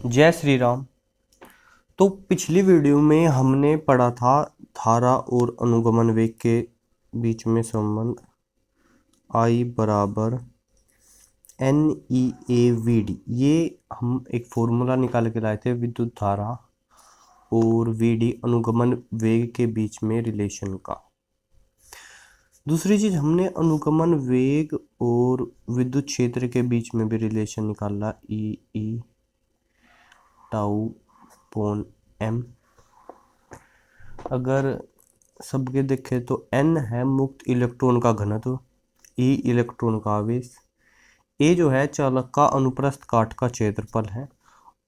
जय श्री राम। तो पिछली वीडियो में हमने पढ़ा था धारा और अनुगमन वेग के बीच में संबंध I बराबर NEAVD। ये हम एक फॉर्मूला निकाल के लाए थे विद्युत धारा और VD अनुगमन वेग के बीच में रिलेशन का। दूसरी चीज हमने अनुगमन वेग और विद्युत क्षेत्र के बीच में भी रिलेशन निकाला E टाउ पोन M। अगर सबके देखें तो N है मुक्त इलेक्ट्रॉन का घनत्व, E इलेक्ट्रॉन का आवेश, A जो है चालक का अनुप्रस्थ काट का क्षेत्रफल है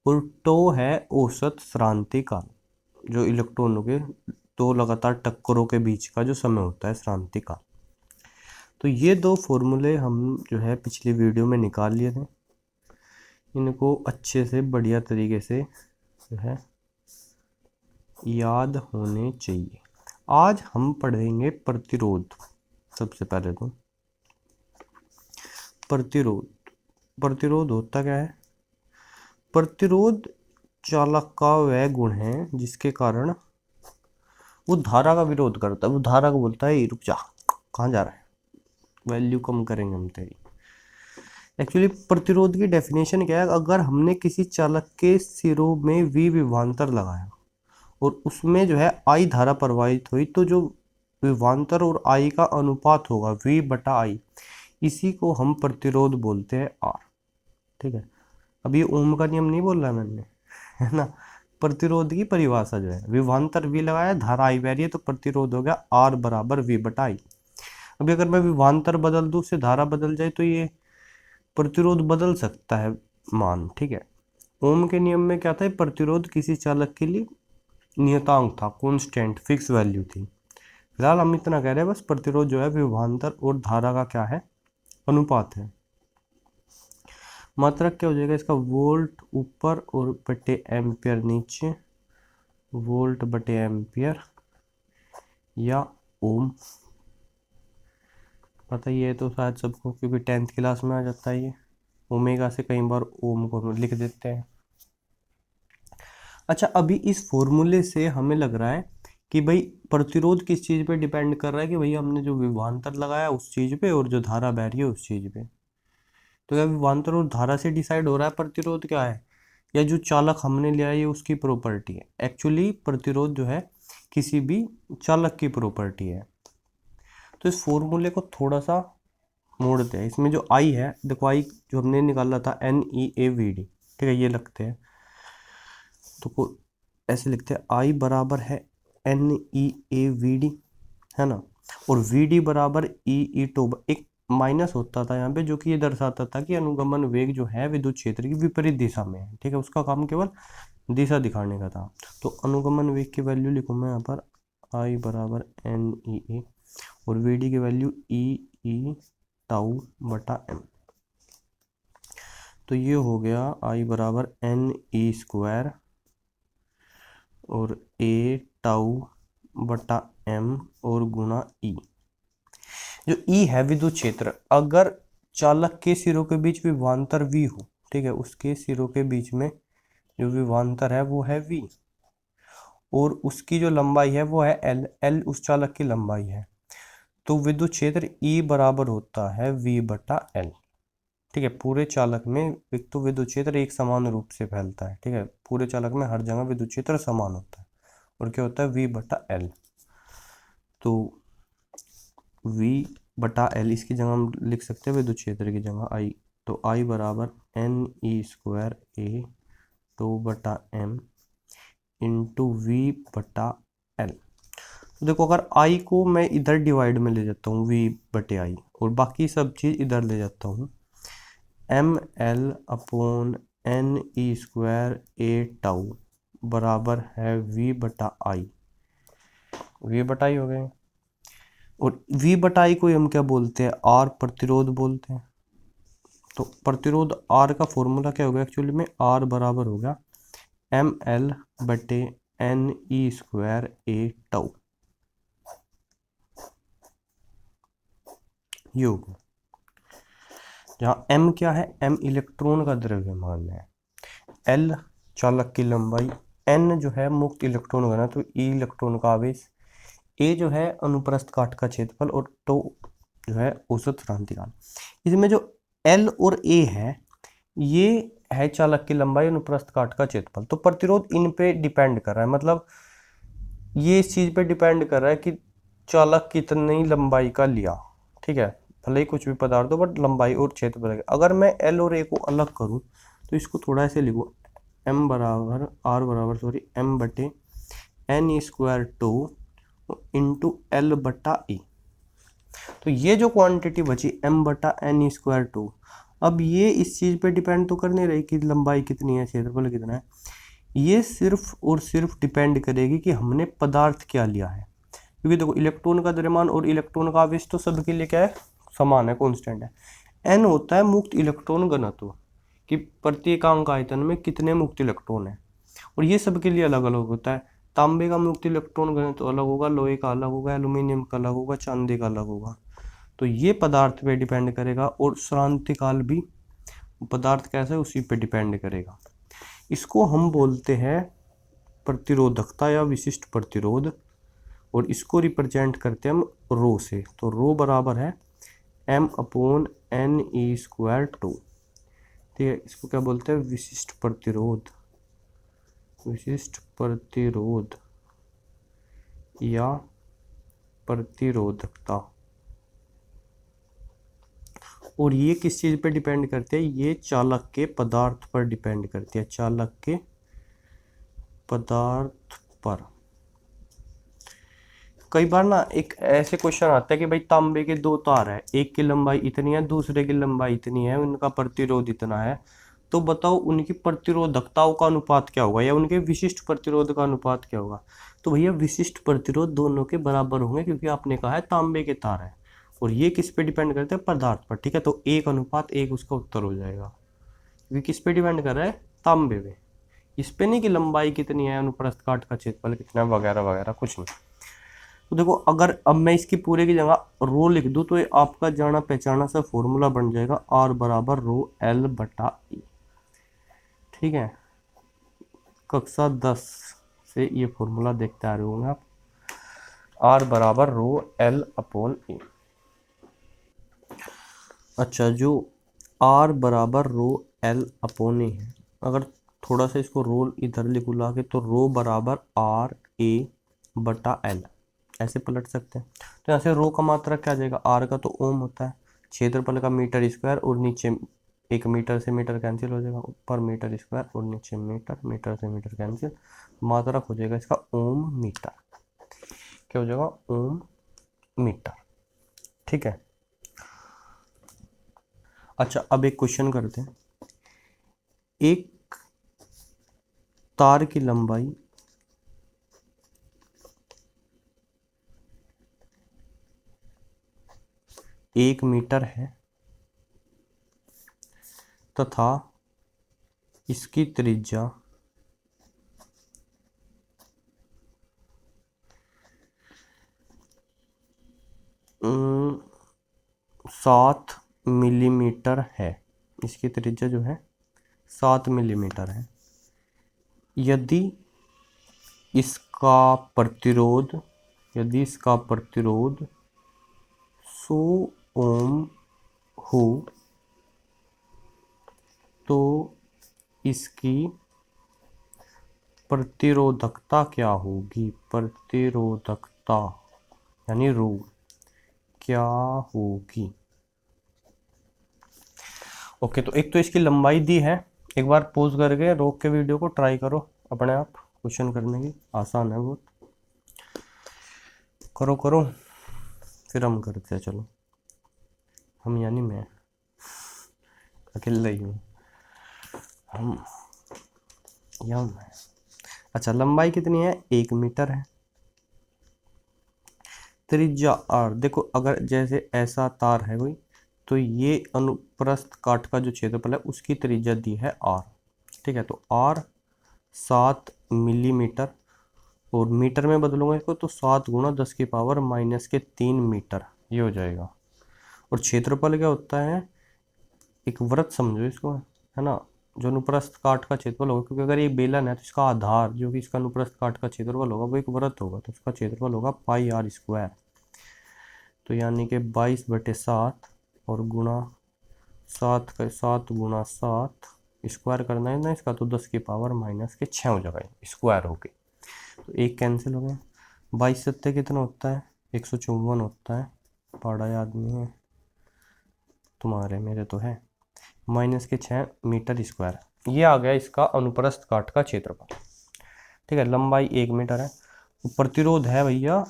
और टो है औसत श्रांति काल, जो इलेक्ट्रॉनों के दो लगातार टक्करों के बीच का जो समय होता है श्रांति काल। तो ये दो फॉर्मूले हम जो है पिछली वीडियो में निकाल लिए थे। इनको अच्छे से बढ़िया तरीके से जो है याद होने चाहिए। आज हम पढ़ेंगे प्रतिरोध। सबसे पहले तो प्रतिरोध होता क्या है? प्रतिरोध चालक का वह गुण है जिसके कारण वो धारा का विरोध करता है। वो धारा को बोलता है रुक जा, कहाँ जा रहा है, वैल्यू कम करेंगे हम तेरी। एक्चुअली प्रतिरोध की डेफिनेशन क्या है? अगर हमने किसी चालक के सिरों में V विभवांतर लगाया और उसमें जो है I धारा प्रवाहित हुई, तो जो विभवांतर और I का अनुपात होगा V बटा I, इसी को हम प्रतिरोध बोलते हैं R। ठीक है, अब ये ओम का नियम नहीं बोल रहा मैंने, है ना। प्रतिरोध की परिभाषा जो है, विभवांतर V लगाया, धारा I बह रही है, तो प्रतिरोध हो गया R बराबर V बटा I। अभी अगर मैं विभवांतर बदल दूं, उससे धारा बदल जाए, तो ये प्रतिरोध बदल सकता है मान। ठीक है, ओम के नियम में क्या था? प्रतिरोध किसी चालक के लिए नियतांक था, कांस्टेंट फिक्स वैल्यू थी। फिलहाल हम इतना कह रहे हैं बस, प्रतिरोध जो है विभवांतर और धारा का क्या है? अनुपात है। मात्रक क्या हो जाएगा इसका? वोल्ट ऊपर और बटे एम्पियर नीचे, वोल्ट बटे एम्पियर या ओम। पता ही है तो शायद सबको, क्योंकि 10th क्लास में आ जाता है ये। ओमेगा से कई बार ओम को हम लिख देते हैं। अच्छा, अभी इस फॉर्मूले से हमें लग रहा है कि भाई प्रतिरोध किस चीज़ पे डिपेंड कर रहा है, कि भाई हमने जो विभवांतर लगाया उस चीज़ पे और जो धारा बह रही है उस चीज़ पे। तो क्या विभवांतर और धारा से डिसाइड हो रहा है प्रतिरोध क्या है, या जो चालक हमने लिया है उसकी प्रॉपर्टी है? एक्चुअली प्रतिरोध जो है किसी भी चालक की प्रॉपर्टी है। तो इस फॉर्मूले को थोड़ा सा मोड़ते हैं। इसमें जो I है, देखो I जो हमने निकाला था NEAVD, ठीक है, ये लगते हैं तो ऐसे लिखते हैं I बराबर है NEAVD, है ना। और VD बराबर E टो, एक माइनस होता था यहाँ पे, जो कि ये दर्शाता था कि अनुगमन वेग जो है विद्युत क्षेत्र की विपरीत दिशा में है। ठीक है, उसका काम केवल दिशा दिखाने का था। तो अनुगमन वेग की वैल्यू लिखूँ मैं यहाँ पर I बराबर NEA और VD की वैल्यू E टाउ बटा M। तो ये हो गया I बराबर NE स्क्वायर और A टाउ बटा M और गुणा E। जो E है विद्युत क्षेत्र, अगर चालक के सिरों के बीच विभवांतर V हो, ठीक है, उसके सिरों के बीच में जो विभवांतर है वो है V और उसकी जो लंबाई है वो है L उस चालक की लंबाई है, तो विद्युत क्षेत्र E बराबर होता है V बटा L। ठीक है, पूरे चालक में एक तो विद्युत क्षेत्र एक समान रूप से फैलता है। ठीक है, पूरे चालक में हर जगह विद्युत क्षेत्र समान होता है और क्या होता है? V बटा L। तो V बटा L, इसकी जगह हम लिख सकते हैं विद्युत क्षेत्र की जगह I। तो I बराबर NE स्क्वायर A टू बटा M इंटू V बटा L। तो देखो, अगर I को मैं इधर डिवाइड में ले जाता हूँ V बटे I, और बाकी सब चीज़ इधर ले जाता हूँ, ML upon NE square A tau बराबर है V बटा I। V बटा I हो गए, और V बटा I को हम क्या बोलते हैं? R प्रतिरोध बोलते हैं। तो प्रतिरोध R का फॉर्मूला क्या होगा? एक्चुअली में R बराबर होगा ML बटे NE स्क्वायर A टाउ। ये होगा, जहाँ M क्या है? M इलेक्ट्रॉन का द्रव्यमान है, L चालक की लंबाई, n जो है मुक्त इलेक्ट्रॉन घनत्व, तो ई इलेक्ट्रॉन का आवेश, ए जो है अनुप्रस्थ काट का क्षेत्रफल और टो जो है औसत क्रांतिकाल। इसमें जो एल और ए है ये है चालक की लंबाई अनुप्रस्थ काट का क्षेत्रफल। तो प्रतिरोध इन पे डिपेंड कर रहा है, मतलब ये इस चीज पे डिपेंड कर रहा है कि चालक कितनी लंबाई का लिया। ठीक है, भले ही कुछ भी पदार्थ हो बट लंबाई और क्षेत्रफल। अगर मैं एल और ए को अलग करूं तो इसको थोड़ा ऐसे लिखूं, एम बराबर आर बराबर सॉरी एम बटे n e square tau into l बटा ई। तो ये जो क्वांटिटी बची एम बटा एन ई स्क्वायर टू, अब ये इस चीज पे डिपेंड तो कर नहीं रही कि लंबाई कितनी है क्षेत्रफल कितना है, ये सिर्फ और सिर्फ डिपेंड करेगी कि हमने पदार्थ क्या लिया है। क्योंकि देखो इलेक्ट्रॉन का द्रव्यमान और इलेक्ट्रॉन का आवेश तो सबके लिए क्या है, समान है, कांस्टेंट है। एन होता है मुक्त इलेक्ट्रॉन घनत्व कि प्रति एकांक आयतन में कितने मुक्त इलेक्ट्रॉन है, और ये सबके लिए अलग अलग होता है। तांबे का मुक्त इलेक्ट्रॉन घनत्व अलग होगा, लोहे का अलग होगा, एल्यूमिनियम का अलग होगा, चांदी का अलग होगा। तो ये पदार्थ पे डिपेंड करेगा, और क्रांतिकाल भी पदार्थ कैसा है उसी पे डिपेंड करेगा। इसको हम बोलते हैं प्रतिरोधकता या विशिष्ट प्रतिरोध, और इसको रिप्रेजेंट करते हैं हम रो से। तो रो बराबर है m upon n e square tau. ठीक है, इसको क्या बोलते हैं, विशिष्ट प्रतिरोध, विशिष्ट प्रतिरोध या प्रतिरोधकता। और ये किस चीज पे डिपेंड करते हैं, ये चालक के पदार्थ पर डिपेंड करती है, चालक के पदार्थ पर। कई बार ना एक ऐसे क्वेश्चन आता है कि भाई तांबे के दो तार है, एक की लंबाई इतनी है, दूसरे की लंबाई इतनी है, उनका प्रतिरोध इतना है, तो बताओ उनकी प्रतिरोधकताओं का अनुपात क्या होगा, या उनके विशिष्ट प्रतिरोध का अनुपात क्या होगा। तो भैया विशिष्ट प्रतिरोध दोनों के बराबर होंगे, क्योंकि आपने कहा है तांबे के तार है, और ये किस पे डिपेंड करते हैं, पदार्थ पर। ठीक है, तो 1:1 उसका उत्तर हो जाएगा, क्योंकि किस पे डिपेंड कर रहा है, तांबे पे, इस पे नहीं कि लंबाई कितनी है, अनुप्रस्थ काट का क्षेत्रफल कितना वगैरह वगैरह कुछ नहीं। तो देखो अगर अब मैं इसकी पूरे की जगह रो लिख दूं तो ये आपका जाना पहचाना सा फॉर्मूला बन जाएगा, आर बराबर रो एल बटा ई। ठीक है, कक्षा 10 से ये फॉर्मूला देखते आ रहे होंगे आप, आर बराबर रो एल अपॉन ई। अच्छा, जो आर बराबर रो एल अपॉन ई है, अगर थोड़ा सा इसको रो इधर लिखू ला के, तो रो बराबर आर ए बटा एल, ऐसे पलट सकते हैं। तो यहाँ से रो का मात्रक क्या आ जाएगा, आर का तो ओम होता है, क्षेत्रफल का मीटर स्क्वायर, और नीचे एक मीटर से मीटर कैंसिल हो जाएगा, ऊपर मीटर स्क्वायर और नीचे मीटर, मीटर से मीटर कैंसिल, मात्रक हो जाएगा इसका ओम मीटर। क्या हो जाएगा, ओम मीटर। ठीक है, अच्छा अब एक क्वेश्चन करते हैं। एक तार की लंबाई 1 मीटर है तथा इसकी त्रिज्या 7 मिलीमीटर है। इसकी त्रिज्या जो है 7 मिलीमीटर है। यदि इसका प्रतिरोध 100 ओम हो तो इसकी प्रतिरोधकता क्या होगी, प्रतिरोधकता यानी रो क्या होगी। ओके, तो एक तो इसकी लंबाई दी है, एक बार पॉज करके रोक के वीडियो को ट्राई करो अपने आप क्वेश्चन करने की, आसान है बहुत, करो करो फिर हम करते हैं। चलो हम यानी मैं अकेला ही हूँ, हम या मैं। अच्छा, लंबाई कितनी है, 1 मीटर है, त्रिज्या आर। देखो अगर जैसे ऐसा तार है कोई, तो ये अनुप्रस्थ काट का जो क्षेत्रफल है उसकी त्रिज्या दी है आर। ठीक है, तो आर 7 मिलीमीटर, और मीटर में बदलूंगा इसको तो 7 गुणा 10⁻³ मीटर ये हो जाएगा। और क्षेत्रफल क्या होता है, एक वृत्त समझो इसको, है ना, जो अनुप्रस्थ काट का क्षेत्रफल होगा, क्योंकि अगर ये बेलन है तो इसका आधार जो कि इसका अनुप्रस्थ काट का क्षेत्रफल होगा वो एक वृत्त होगा, तो उसका क्षेत्रफल होगा पाई आर स्क्वायर। तो यानी कि 22/7 और गुणा 7 गुणा 7 स्क्वायर करना है ना इसका, तो 10⁻⁻6 हो जाएगा स्क्वायर होके। तो एक कैंसिल हो गया। 22 सत्ते कितना होता है? 154 होता है। पढ़ा याद नहीं है तुम्हारे, मेरे तो है। -6 मीटर स्क्वायर, ये आ गया इसका अनुप्रस्थ काट का क्षेत्रफल। ठीक है, लंबाई 1 मीटर है। प्रतिरोध है भैया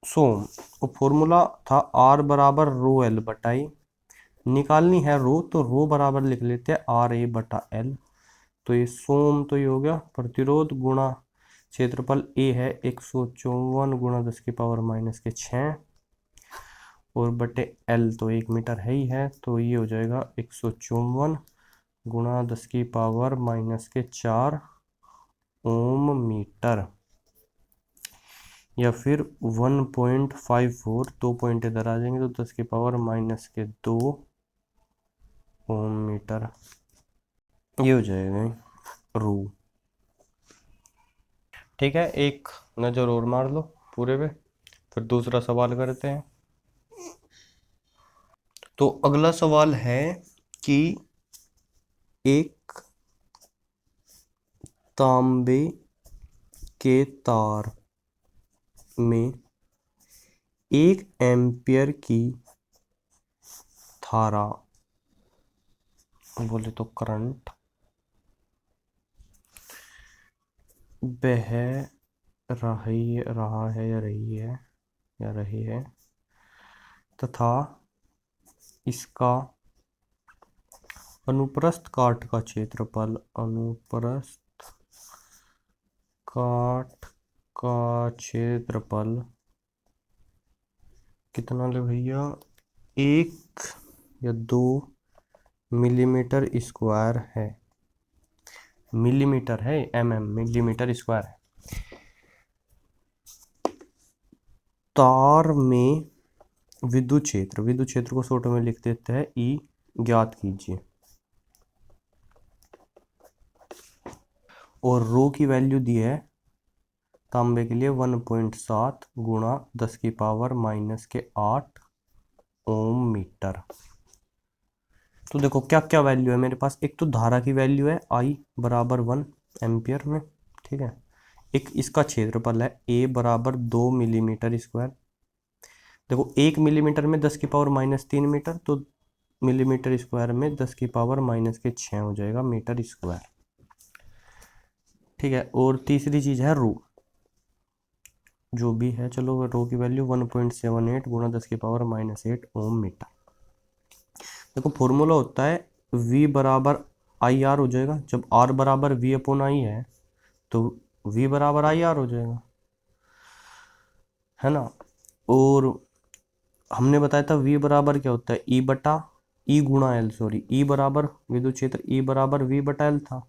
100। और फॉर्मूला था R बराबर रो एल बटाई, निकालनी है रो, तो रो बराबर लिख लेते हैं RA/L। तो ये 100 तो ये हो गया प्रतिरोध गुणा क्षेत्रफल A है 154 गुणा 10⁻⁻6 और बटे L तो 1 मीटर है ही है, तो ये हो जाएगा 154 गुणा 10⁻⁻4 ओम मीटर, या फिर 1.54, 2 पॉइंट इधर आ जाएंगे तो 10⁻⁻2 ओम मीटर, ये हो जाएगा रू। ठीक है, एक नज़र और मार लो पूरे पे, फिर दूसरा सवाल करते हैं। तो अगला सवाल है कि एक तांबे के तार में 1 एम्पियर की धारा, बोले तो करंट, बह रहा है या रही है तथा इसका अनुप्रस्थ काट का क्षेत्रफल, अनुप्रस्थ काट का क्षेत्रफल कितना ले भैया, 1 या 2 मिलीमीटर स्क्वायर है। मिलीमीटर है, मिलीमीटर स्क्वायर है। तार में विद्युत क्षेत्र को शॉर्ट में लिख देते हैं ई, ज्ञात कीजिए। और रो की वैल्यू दी है तांबे के लिए 1.7 गुणा 10⁻⁻8 ओम मीटर। तो देखो क्या क्या वैल्यू है मेरे पास। एक तो धारा की वैल्यू है I बराबर 1 एम्पियर में, ठीक है। एक इसका क्षेत्रफल है A बराबर 2 मिलीमीटर स्क्वायर। देखो 1 मिलीमीटर में 10⁻³ मीटर, तो मिलीमीटर स्क्वायर में 10⁻⁻6 हो जाएगा मीटर स्क्वायर, ठीक है। और तीसरी चीज है रो, जो भी है चलो, रो की वैल्यू 1.78 गुणा 10⁻⁻8 ओम मीटर। देखो फॉर्मूला होता है V बराबर IR हो जाएगा, जब R बराबर V/I है तो V बराबर IR हो जाएगा, है ना। और हमने बताया था V बराबर क्या होता है, E गुणा L, सॉरी E बराबर विद्युत क्षेत्र E बराबर V/L था,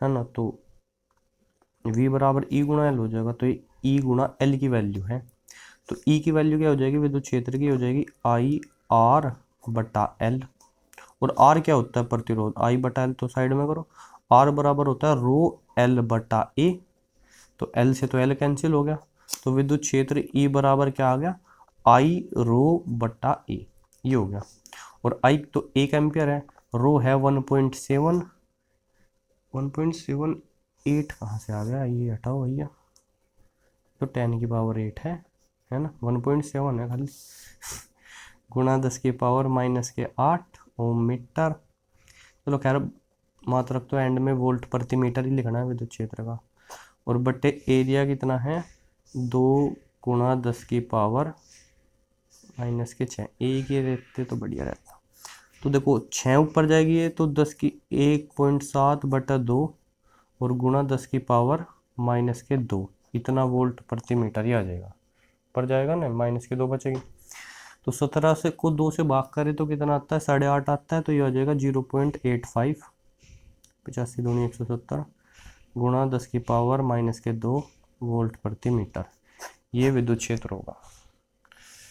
है ना। तो V बराबर E गुणा L हो जाएगा, तो ये E गुणा L की वैल्यू है। तो E की वैल्यू क्या हो जाएगी, विद्युत क्षेत्र की हो जाएगी IR/L। और R क्या होता है, प्रतिरोध, I/L, तो साइड में करो। R बराबर होता है रो L/A, तो L से तो L कैंसिल हो गया, तो विद्युत क्षेत्र E बराबर क्या आ गया, I ρ/A, ये हो गया। और I तो 1 एम्पियर है, रो है 1.78 कहाँ से आ गया, ये हटाओ भैया, तो 10⁸ है ना, 1.7 है खाली, गुणा 10⁻⁻8 ओम मीटर। चलो खैर, मात्रक तो एंड में वोल्ट प्रति मीटर ही लिखना है विद्युत क्षेत्र का। और बटे एरिया कितना है, 2 गुणा 10⁻⁻6, एक ये रहते तो बढ़िया रहता। तो देखो 6 ऊपर जाएगी ये, तो 1.7/2 और गुणा 10⁻⁻2, इतना वोल्ट प्रति मीटर ही आ जाएगा, पर जाएगा ना, -2 बचेगी। तो 17 से को 2 से भाग करें तो कितना आता है, 8.5 आता है, तो ये आ जाएगा 0.85, 85 दूनी 170 गुणा 10⁻⁻2 वोल्ट प्रति मीटर, ये विद्युत क्षेत्र होगा।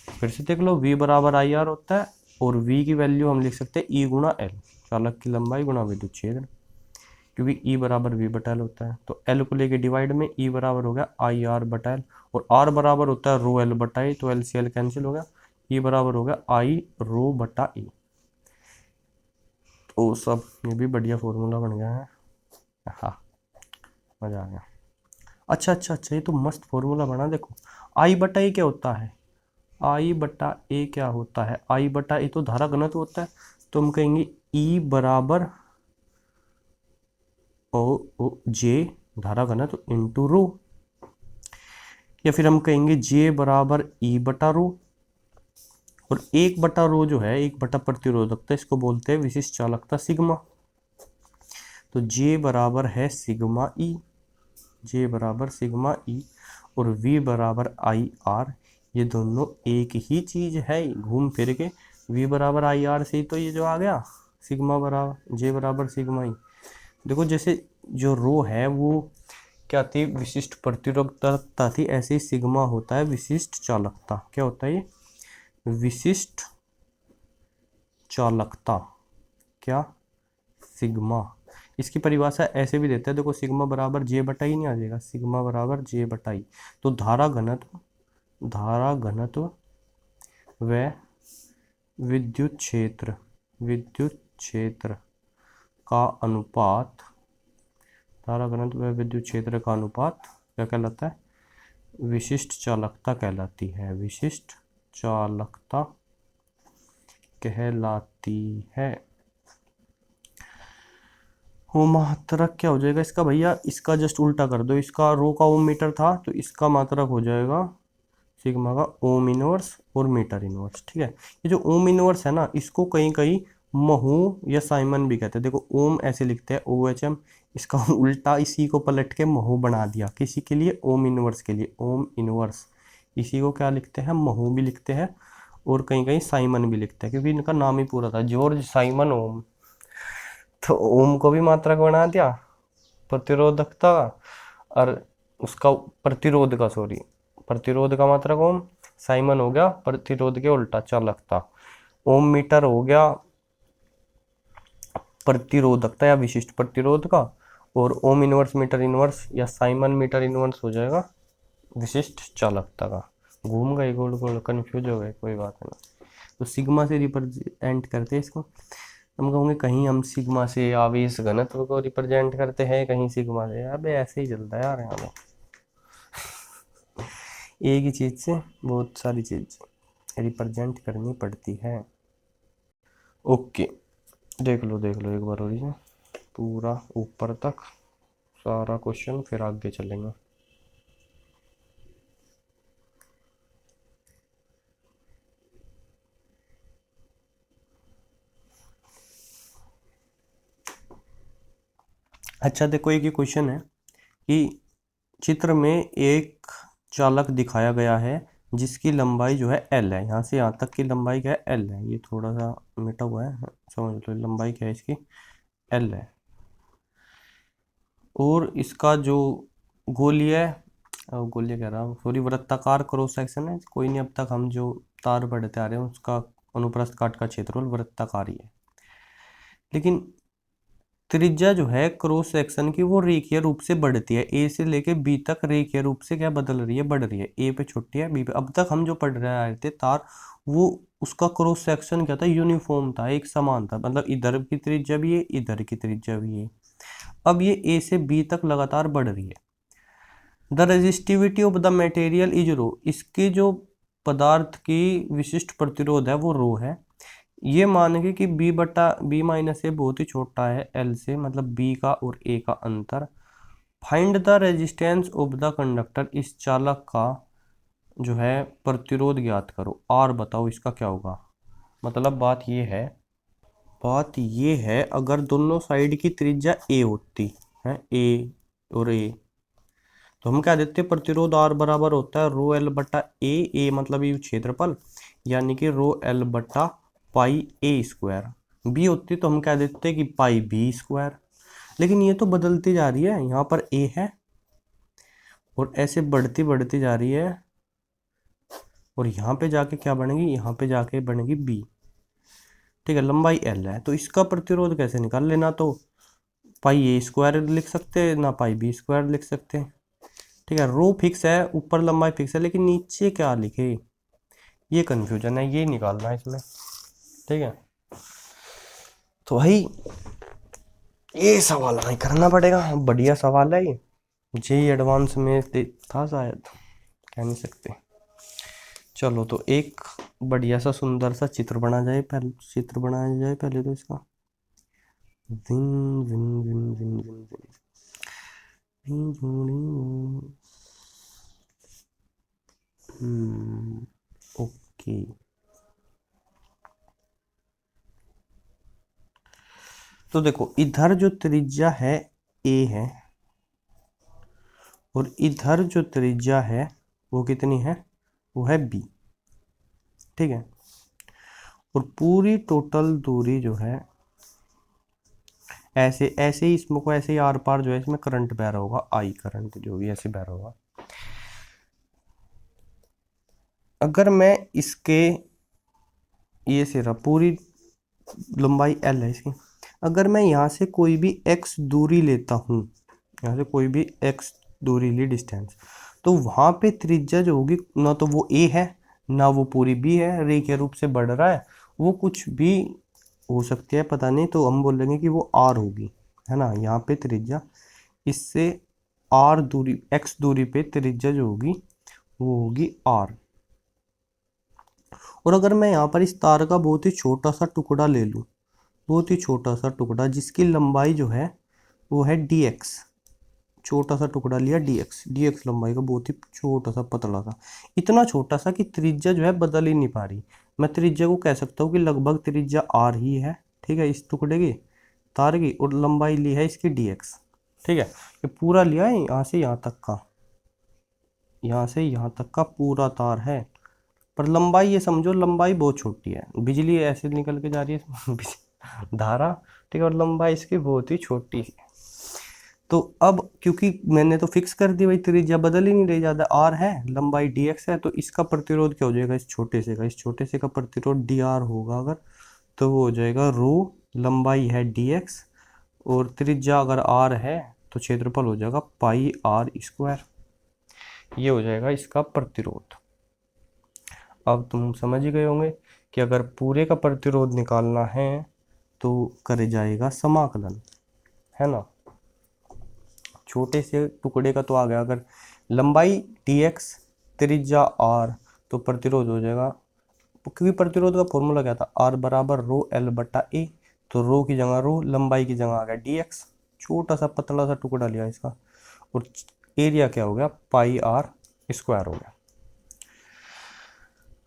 फिर से देख लो, V बराबर IR होता है, और V की वैल्यू हम लिख सकते हैं E गुणा L। चालक की लंबाई गुणा विद्युत क्षेत्र, क्योंकि ई बराबर वी बटा एल होता है। तो एल को लेके डिवाइड में ई बराबर हो गया आई आर बटा एल, और आर बराबर होता है रो एल बटा ई, तो एल सी एल कैंसिल हो गया, ई बराबर हो गया आई रो बटा ई। तो सब ये भी बढ़िया फॉर्मूला बन गया है। हाँ मजा आ गया। अच्छा अच्छा अच्छा, ये तो मस्त फॉर्मूला बना। देखो आई बटा ए क्या होता है, आई बटा ए क्या होता है, आई बटा ए तो धारा घनत्व होता है। तो हम कहेंगे ई बराबर ओ जे धारा घनत्व इंटू रो, या फिर हम कहेंगे जे बराबर ई बटा रो, और एक बटा रो जो है, एक बटा प्रतिरोधकता, इसको बोलते हैं विशिष्ट चालकता सिग्मा। तो जे बराबर है सिग्मा ई, जे बराबर सिग्मा ई, और वी बराबर आई आर। ये दोनों एक ही चीज है, घूम फिर के वी बराबर आई आर से ही तो ये जो आ गया सिग्मा बराबर जे बराबर सिग्मा ई। देखो जैसे जो रो है वो क्या थी, विशिष्ट प्रतिरोधकता थी, ऐसे ही सिग्मा होता है विशिष्ट चालकता। क्या होता है ये, विशिष्ट चालकता। क्या, सिग्मा। इसकी परिभाषा ऐसे भी देते हैं, देखो सिग्मा बराबर जे बटा ई नहीं आ जाएगा, सिग्मा बराबर जे बटा ई। तो धारा घनत्व व विद्युत क्षेत्र का अनुपात, धारा घनत्व व विद्युत क्षेत्र का अनुपात क्या कहलाता है, विशिष्ट चालकता कहलाती है, विशिष्ट चालकता कहलाती है। वो मात्रक क्या हो जाएगा इसका भैया, इसका जस्ट उल्टा कर दो, इसका रो का ओम मीटर था तो इसका मात्रक हो जाएगा सिग्मा का ओम इनवर्स और मीटर इनवर्स। ठीक है, ये जो ओम इनवर्स है ना, इसको कहीं कहीं महू या साइमन भी कहते हैं। देखो ओम ऐसे लिखते हैं ओ एच एम, इसका उल्टा इसी को पलट के महू बना दिया, किसी के लिए, ओम इनवर्स के लिए, ओम इनवर्स। इसी को क्या लिखते हैं, महू भी लिखते हैं, और कहीं कहीं साइमन भी लिखते हैं, क्योंकि इनका नाम ही पूरा था जॉर्ज साइमन ओम। तो ओम को भी मात्रक बना दिया प्रतिरोधकता का, और उसका प्रतिरोध का, सॉरी प्रतिरोध का मात्रक ओम, साइमन हो गया प्रतिरोध के उल्टा चालकता, ओम मीटर हो गया प्रतिरोधकता या विशिष्ट प्रतिरोध का, और ओम इनवर्स मीटर इनवर्स या साइमन मीटर इनवर्स हो जाएगा विशिष्ट चालकता का। घूम गए गोल गोल, कंफ्यूज हो गए, कोई बात नहीं। तो सिग्मा से रिप्रेजेंट करते हैं इसको, हम कहोगे कहीं हम सिग्मा से आवेश घनत्व को रिप्रेजेंट करते हैं, कहीं सिग्मा से, अबे ऐसे ही चलता है यार यहाँ पे। एक ही चीज से बहुत सारी चीज रिप्रेजेंट करनी पड़ती है। ओके, देख लो एक बार और ये पूरा ऊपर तक सारा क्वेश्चन, फिर आगे चलेंगे। अच्छा देखो, एक ये क्वेश्चन है कि चित्र में एक चालक दिखाया गया है जिसकी लंबाई जो है एल है, यहाँ से यहाँ तक की लंबाई क्या है, एल है। ये थोड़ा सा मिटा हुआ है, समझ लो लंबाई क्या है इसकी, एल है। और इसका जो गोलीय कह रहा हूँ, सॉरी, वृत्ताकार क्रॉस सेक्शन है, कोई नहीं, अब तक हम जो तार पढ़ते आ रहे हैं उसका अनुप्रस्थ काट का क्षेत्रफल वृत्ताकार ही है। लेकिन त्रिज्या जो है क्रॉस सेक्शन की वो रेखीय रूप से बढ़ती है, ए से लेके बी तक रेखीय रूप से क्या बदल रही है, बढ़ रही है। ए पे छोटी है, बी पे, अब तक हम जो पढ़ रहे थे तार, वो उसका क्रॉस सेक्शन क्या था, यूनिफॉर्म था, एक समान था, मतलब इधर की त्रिज्या भी है, इधर की त्रिज्या भी है। अब ये ए से बी तक लगातार बढ़ रही है। The resistivity of the material is rho, इसके जो पदार्थ की विशिष्ट प्रतिरोध है वो रो है। ये मान के कि b बटा b माइनस ए बहुत ही छोटा है l से, मतलब b का और a का अंतर। Find the resistance of the conductor, इस चालक का जो है प्रतिरोध ज्ञात करो, r बताओ इसका क्या होगा। मतलब बात ये है अगर दोनों साइड की त्रिज्या a होती है, a और a, तो हम क्या देते हैं, प्रतिरोध R बराबर होता है रो एल बटा ए मतलब ये क्षेत्रफल, यानी कि रो एल बटा पाई ए स्क्वायर। बी होती तो हम क्या देते हैं कि पाई बी स्क्वायर। लेकिन ये तो बदलती जा रही है, यहाँ पर ए है और ऐसे बढ़ती बढ़ती जा रही है, और यहाँ पे जाके क्या बनेगी, यहाँ पे जाके बनेगी बी। ठीक है, लंबाई l है, तो इसका प्रतिरोध कैसे निकाल लेना, तो पाई ए स्क्वायर लिख सकते हैं ना पाई बी स्क्वायर लिख सकते हैं। ठीक है, रो फिक्स है, ऊपर लंबाई फिक्स है, लेकिन नीचे क्या लिखे ये कंफ्यूजन है, ये निकालना है इसमें। ठीक है, तो भाई ये सवाल हमें करना पड़ेगा। बढ़िया सवाल है ये, जेई एडवांस में था शायद, कह नहीं सकते। चलो तो एक बढ़िया सा सुंदर सा चित्र बनाया जाए पहले तो इसका। जिन जिन जिन जिन जिन जिन ओके, तो देखो इधर जो त्रिज्या है a है, और इधर जो त्रिज्या है वो कितनी है, वो है b। ठीक है, और पूरी टोटल दूरी जो है ऐसे ऐसे ही इसमें को ऐसे ही आर पार जो है इसमें करंट बह रहा होगा, आई करंट जो भी ऐसे बह रहा होगा। अगर मैं इसके ये से रहा, पूरी लंबाई l है इसकी, अगर मैं यहाँ से कोई भी x दूरी लेता हूँ, यहाँ से कोई भी x दूरी ली डिस्टेंस, तो वहाँ पे त्रिज्या जो होगी ना तो वो a है ना वो पूरी b है, रेखीय रूप से बढ़ रहा है, वो कुछ भी हो सकती है पता नहीं, तो हम बोलेंगे कि वो r होगी, है ना। यहाँ पे त्रिज्या इससे r दूरी x दूरी पे त्रिज्या जो होगी वो होगी r। और अगर मैं यहाँ पर इस तार का बहुत ही छोटा सा टुकड़ा ले लूँ, बहुत ही छोटा सा टुकड़ा जिसकी लंबाई जो है वो है dx, छोटा सा टुकड़ा लिया dx लंबाई का, बहुत ही छोटा सा पतला सा, इतना छोटा सा कि त्रिज्या जो है बदल ही नहीं पा रही। मैं त्रिज्या को कह सकता हूँ कि लगभग त्रिज्या r ही है। ठीक है, इस टुकड़े की तार की, और लंबाई ली है इसकी dx। ठीक है, ये पूरा लिया है यहाँ से यहाँ तक का, यहाँ से यहाँ तक का पूरा तार है, पर लंबाई ये समझो लंबाई बहुत छोटी है, बिजली ऐसे निकल के जा रही है धारा। ठीक है, और लंबाई इसकी बहुत ही छोटी है। तो अब क्योंकि मैंने तो फिक्स कर दी भाई, त्रिज्या बदल ही नहीं रही, ज़्यादा r है, लंबाई dx है, तो इसका प्रतिरोध क्या हो जाएगा, इस छोटे से का प्रतिरोध dr होगा अगर, तो वो हो जाएगा रो, लंबाई है dx, और त्रिज्या अगर r है तो क्षेत्रफल हो जाएगा पाई r स्क्वायर। ये हो जाएगा इसका प्रतिरोध। अब तुम समझ ही गए होंगे कि अगर पूरे का प्रतिरोध निकालना है तो करे जाएगा समाकलन, है ना। छोटे से टुकड़े का तो आ गया, अगर लंबाई dx त्रिज्या r तो प्रतिरोध हो जाएगा, क्योंकि प्रतिरोध का फॉर्मूला क्या था, r बराबर रो एल बटा ए, तो रो की जगह रो, लंबाई की जगह आ गया dx, छोटा सा पतला सा टुकड़ा लिया इसका, और एरिया क्या हो गया पाई r स्क्वायर हो गया।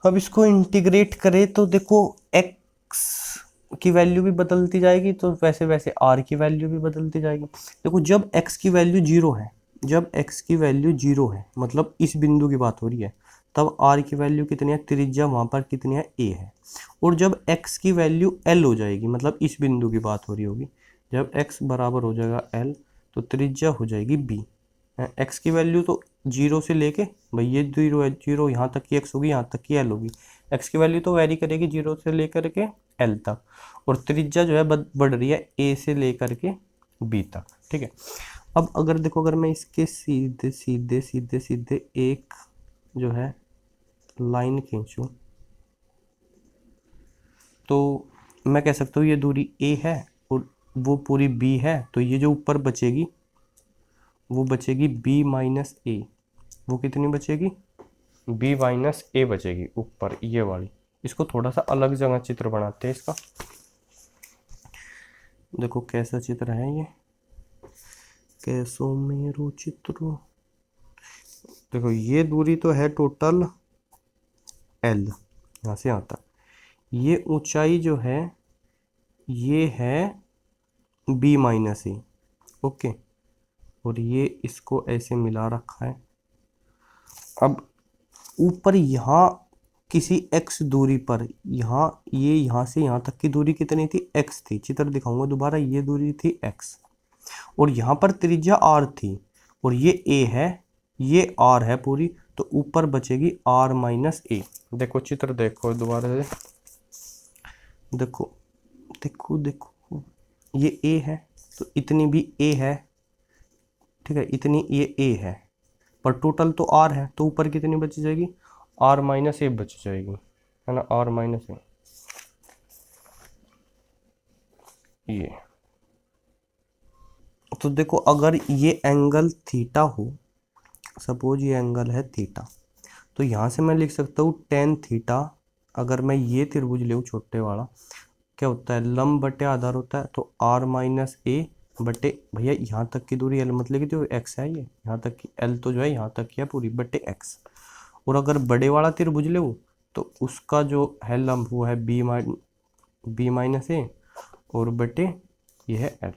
अब इसको इंटीग्रेट करें तो देखो x की वैल्यू भी बदलती जाएगी, तो वैसे वैसे r की वैल्यू भी बदलती जाएगी। देखो जब x की वैल्यू जीरो है, जब x की वैल्यू जीरो है मतलब इस बिंदु की बात हो रही है, तब r की वैल्यू कितनी है, त्रिज्या वहां पर कितनी है a है। और जब x की वैल्यू l हो जाएगी, मतलब इस बिंदु की बात हो रही होगी, जब x बराबर हो जाएगा l तो त्रिज्या हो जाएगी b। x की वैल्यू तो जीरो से लेके, भाई ये जीरो है, जीरो यहाँ तक की x होगी, यहाँ तक की l होगी, x की वैल्यू तो वेरी करेगी जीरो से लेकर के l तक, और त्रिज्या जो है बढ़ रही है a से लेकर के b तक। ठीक है, अब अगर देखो, अगर मैं इसके सीधे सीधे सीधे सीधे एक जो है लाइन खींचूं, तो मैं कह सकता हूँ ये दूरी a है और वो पूरी b है, तो ये जो ऊपर बचेगी वो बचेगी b माइनस ए। वो कितनी बचेगी, b माइनस ए बचेगी ऊपर ये वाली। इसको थोड़ा सा अलग जगह चित्र बनाते हैं इसका, देखो कैसा चित्र है ये, कैसो मेरो चित्र। देखो ये दूरी तो है टोटल l, यहाँ से यहाँ तक, ये ऊंचाई जो है ये है b माइनस ए, ओके, और ये इसको ऐसे मिला रखा है। अब ऊपर यहाँ किसी x दूरी पर, यहाँ ये यहाँ से यहाँ तक की दूरी कितनी थी, x थी, चित्र दिखाऊंगा दोबारा, ये दूरी थी x, और यहाँ पर त्रिज्या r थी, और ये a है, ये r है पूरी, तो ऊपर बचेगी r माइनस ए। देखो चित्र देखो दोबारा से, देखो देखो देखो, ये ए है तो इतनी भी ए है, ठीक है, इतनी ये ए है, पर टोटल तो आर है, तो ऊपर कितनी बच जाएगी, आर माइनस ए बच जाएगी, है ना, आर माइनस ए। ये तो देखो, अगर ये एंगल थीटा हो, सपोज ये एंगल है थीटा, तो यहाँ से मैं लिख सकता हूँ टेन थीटा। अगर मैं ये त्रिभुज ले छोटे वाला, क्या होता है, लंब बटे आधार होता है, तो आर माइनस ए बटे, भैया यहाँ तक की दूरी एल मतलब कि जो एक्स है, ये यहाँ तक की एल तो जो है यहाँ तक की है पूरी, बटे एक्स। और अगर बड़े वाला त्रिभुज ले तो उसका जो है लंब वो है बी माइनस ए और बटे ये है एल।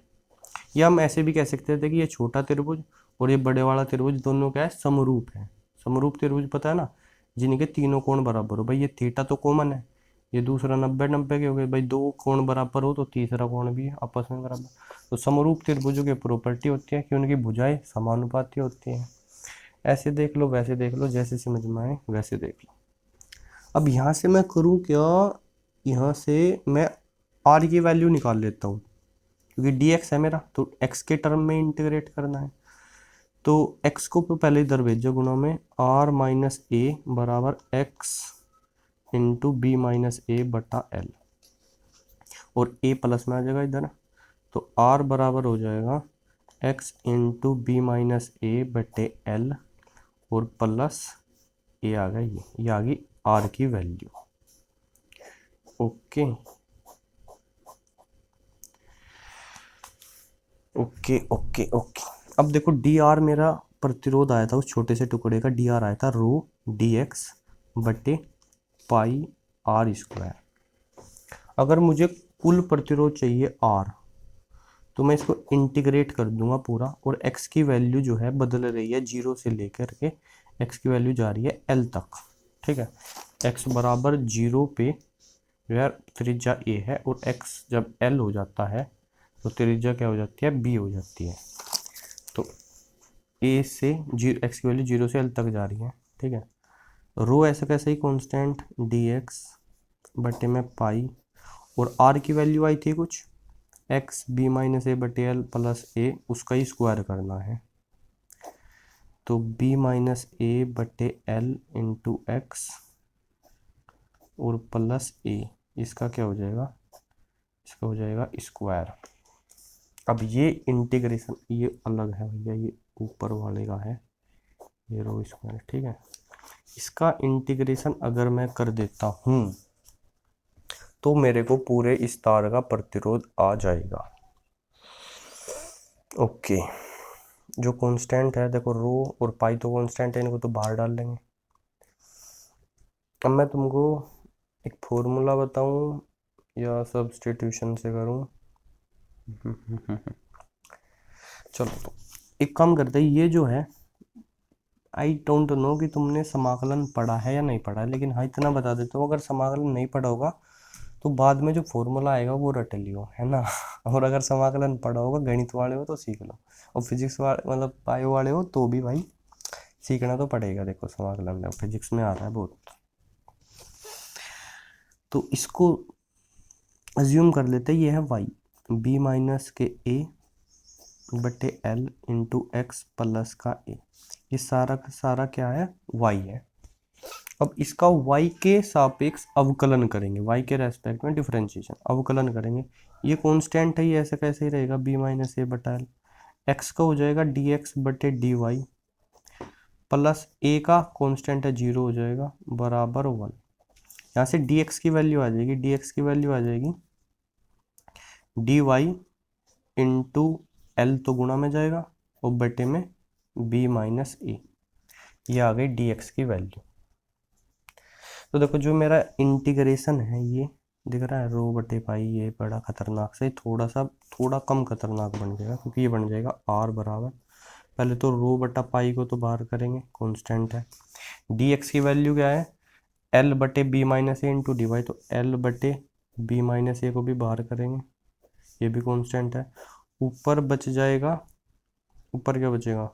या हम ऐसे भी कह सकते थे कि ये छोटा त्रिभुज और ये बड़े वाला त्रिभुज दोनों क्या है, समरूप है। समरूप त्रिभुज पता है ना, जिनके तीनों कोण बराबर हो। भाई ये थीटा तो कॉमन है, ये दूसरा 90-90 के हो गए, भाई दो कोण बराबर हो तो तीसरा कोण भी आपस में बराबर। तो समरूप त्रिभुजों की प्रॉपर्टी होती है कि उनकी भुजाएं समानुपाती होती हैं। ऐसे देख लो, वैसे देख लो, जैसे समझ में आए वैसे देख लो। अब यहाँ से मैं करूँ क्या, यहाँ से मैं आर की वैल्यू निकाल लेता हूँ, क्योंकि डी एक्स है मेरा, तो एक्स के टर्म में इंटीग्रेट करना है। तो एक्स को पहले इधर भेजो गुणा में, आर माइनस ए बराबर एक्स इंटू बी माइनस ए बटा एल, और ए प्लस में आ जाएगा इधर, तो आर बराबर हो जाएगा एक्स इंटू बी माइनस ए बटे एल और प्लस ए आ गया, ये आ गई आर की value. Okay okay okay okay. अब देखो डी आर मेरा प्रतिरोध आया था, उस छोटे से टुकड़े का डी आर आया था रो डी एक्स बटे पाई आर स्क्वायर। अगर मुझे कुल प्रतिरोध चाहिए आर, तो मैं इसको इंटीग्रेट कर दूंगा पूरा, और x की वैल्यू जो है बदल रही है, जीरो से लेकर के x की वैल्यू जा रही है l तक, ठीक है। x बराबर जीरो पे जो है त्रिज्या a है, और x जब l हो जाता है तो त्रिज्या क्या हो जाती है, b हो जाती है। तो a से जीरो, x की वैल्यू जीरो से l तक जा रही है, ठीक है। रो ऐसा कैसे ही कांस्टेंट डी एक्स बटे में पाई, और r की वैल्यू आई थी कुछ एक्स बी माइनस ए बटे एल प्लस ए, उसका ही स्क्वायर करना है, तो बी माइनस ए बटे एल इंटू एक्स और प्लस ए, इसका क्या हो जाएगा, इसका हो जाएगा स्क्वायर। अब ये इंटीग्रेशन ये अलग है भैया, ये ऊपर वाले का है, ये रो स्क्वायर, ठीक है। इसका इंटीग्रेशन अगर मैं कर देता हूँ तो मेरे को पूरे इस तार का प्रतिरोध आ जाएगा। ओके, जो कांस्टेंट है देखो, रो और पाई तो कांस्टेंट है, इनको तो बाहर डाल लेंगे। अब मैं तुमको एक फॉर्मूला बताऊं या सब्स्टिट्यूशन से करूं? चलो तो एक काम करते हैं, ये जो है आई डोंट नो कि तुमने समाकलन पढ़ा है या नहीं पढ़ा है, लेकिन हाँ इतना बता देता हूँ, अगर समाकलन नहीं पढ़ा होगा तो बाद में जो फॉर्मूला आएगा वो रट लियो, है ना। और अगर समाकलन पढ़ा होगा, गणित वाले हो तो सीख लो, और फिजिक्स वाले मतलब बायो वाले हो तो भी भाई सीखना तो पड़ेगा। देखो समाकलन फिजिक्स में आ रहा है बहुत, तो इसको अज्यूम कर लेते हैं, ये है वाई, बी माइनस के ए बटे एल इंटू एक्स प्लस का ए, ये सारा का सारा क्या है, वाई है। अब इसका y के सापेक्ष अवकलन करेंगे, y के रेस्पेक्ट में डिफरेंशिएशन अवकलन करेंगे। ये कांस्टेंट है, ये ऐसे कैसे ही रहेगा, b माइनस ए बटा एल, एक्स का हो जाएगा dx बटे dy प्लस a का कांस्टेंट है जीरो हो जाएगा बराबर 1। यहाँ से dx की वैल्यू आ जाएगी, dx की वैल्यू आ जाएगी dy इंटू एल तो गुणा में जाएगा और बटे में b माइनस ए, ये आ गई dx की वैल्यू। तो देखो जो मेरा इंटीग्रेशन है, ये दिख रहा है रो बटे पाई, ये बड़ा खतरनाक से थोड़ा कम खतरनाक बन जाएगा, क्योंकि ये बन जाएगा आर बराबर, पहले तो रो बटा पाई को तो बाहर करेंगे, कांस्टेंट है। डी एक्स की वैल्यू क्या है, एल बटे बी माइनस ए इंटू डी वाई, तो एल बटे बी माइनस ए को भी बाहर करेंगे, ये भी कांस्टेंट है। ऊपर बच जाएगा, ऊपर क्या बचेगा,